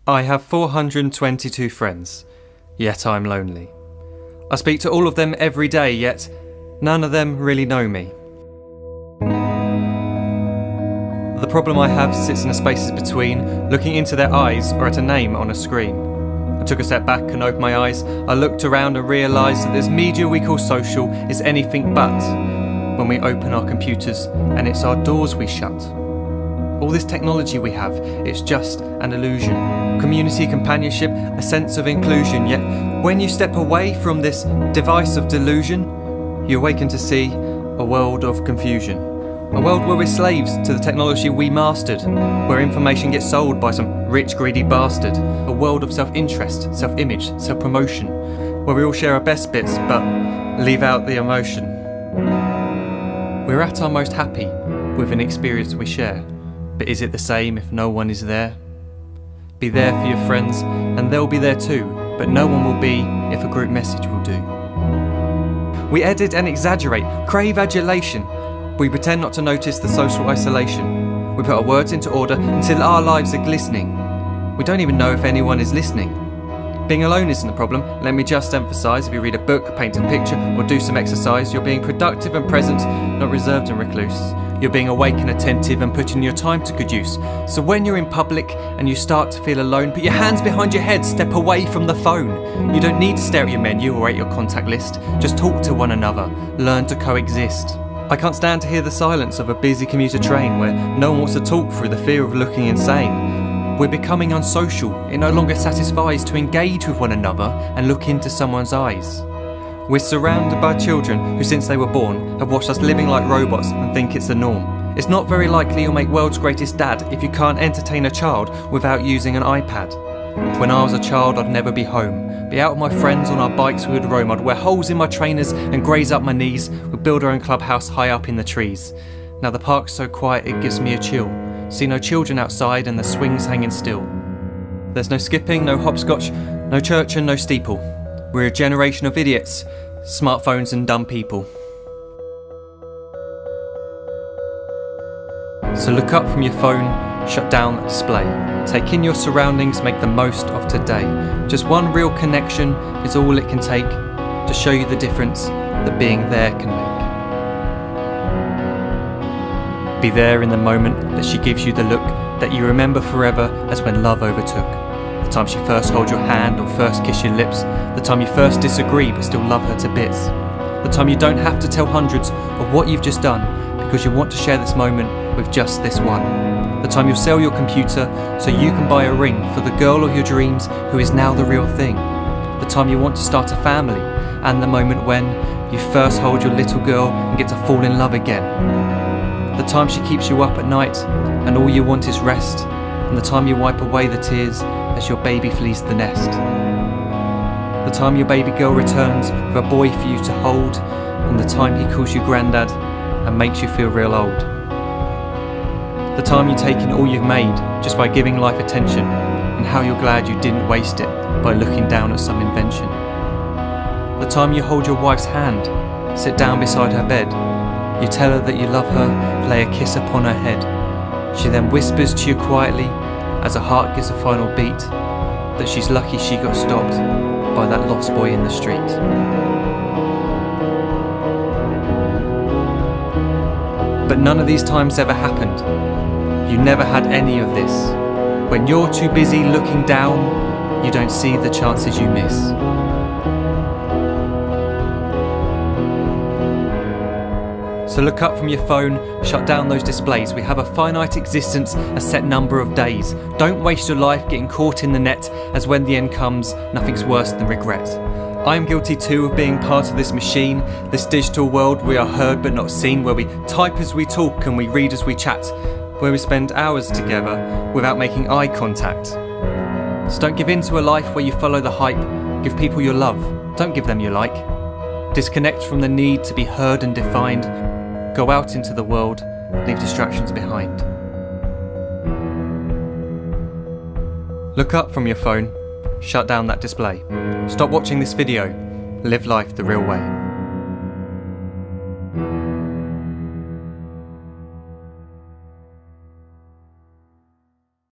I have 422 friends, yet I'm lonely. I speak to all of them every day, yet none of them really know me. The problem I have sits in the spaces between looking into their eyes or at a name on a screen. I took a step back and opened my eyes. I looked around and realised that this media we call social is anything but when we open our computers and it's our doors we shut. All this technology we have, it's just an illusion. Community, companionship, a sense of inclusion. Yet when you step away from this device of delusion, you awaken to see a world of confusion. A world where we're slaves to the technology we mastered, where information gets sold by some rich, greedy bastard. A world of self-interest, self-image, self-promotion, where we all share our best bits but leave out the emotion. We're at our most happy with an experience we share. But is it the same if no one is there? Be there for your friends and they'll be there too, but no one will be if a group message will do. We edit and exaggerate, crave adulation. We pretend not to notice the social isolation. We put our words into order until our lives are glistening. We don't even know if anyone is listening. Being alone isn't a problem, let me just emphasise. If you read a book, paint a picture or do some exercise, you're being productive and present, not reserved and recluse. You're being awake and attentive and putting your time to good use. So when you're in public and you start to feel alone, put your hands behind your head, step away from the phone. You don't need to stare at your menu or at your contact list. Just talk to one another, learn to coexist. I can't stand to hear the silence of a busy commuter train where no one wants to talk through the fear of looking insane. We're becoming unsocial. It no longer satisfies to engage with one another and look into someone's eyes. We're surrounded by children who since they were born have watched us living like robots and think it's the norm. It's not very likely you'll make world's greatest dad if you can't entertain a child without using an iPad. When I was a child I'd never be home. Be out with my friends on our bikes we would roam. I'd wear holes in my trainers and graze up my knees. We'd build our own clubhouse high up in the trees. Now the park's so quiet it gives me a chill. See no children outside and the swings hanging still. There's no skipping, no hopscotch, no church and no steeple. We're a generation of idiots, smartphones and dumb people. So look up from your phone, shut down the display. Take in your surroundings, make the most of today. Just one real connection is all it can take to show you the difference that being there can make. Be there in the moment that she gives you the look that you remember forever as when love overtook. The time she first holds your hand or first kiss your lips. The time you first disagree but still love her to bits. The time you don't have to tell hundreds of what you've just done because you want to share this moment with just this one. The time you'll sell your computer so you can buy a ring for the girl of your dreams who is now the real thing. The time you want to start a family and the moment when you first hold your little girl and get to fall in love again. The time she keeps you up at night and all you want is rest. And the time you wipe away the tears as your baby flees the nest. The time your baby girl returns with a boy for you to hold, and the time he calls you granddad and makes you feel real old. The time you take in all you've made just by giving life attention, and how you're glad you didn't waste it by looking down at some invention. The time you hold your wife's hand, sit down beside her bed, you tell her that you love her, lay a kiss upon her head. She then whispers to you quietly as her heart gives a final beat that she's lucky she got stopped by that lost boy in the street. But none of these times ever happened. You never had any of this. When you're too busy looking down, you don't see the chances you miss. So look up from your phone, shut down those displays. We have a finite existence, a set number of days. Don't waste your life getting caught in the net, as when the end comes, nothing's worse than regret. I am guilty too of being part of this machine, this digital world we are heard but not seen, where we type as we talk and we read as we chat, where we spend hours together without making eye contact. So don't give in to a life where you follow the hype. Give people your love, don't give them your like. Disconnect from the need to be heard and defined. Go out into the world, leave distractions behind. Look up from your phone, shut down that display. Stop watching this video, live life the real way.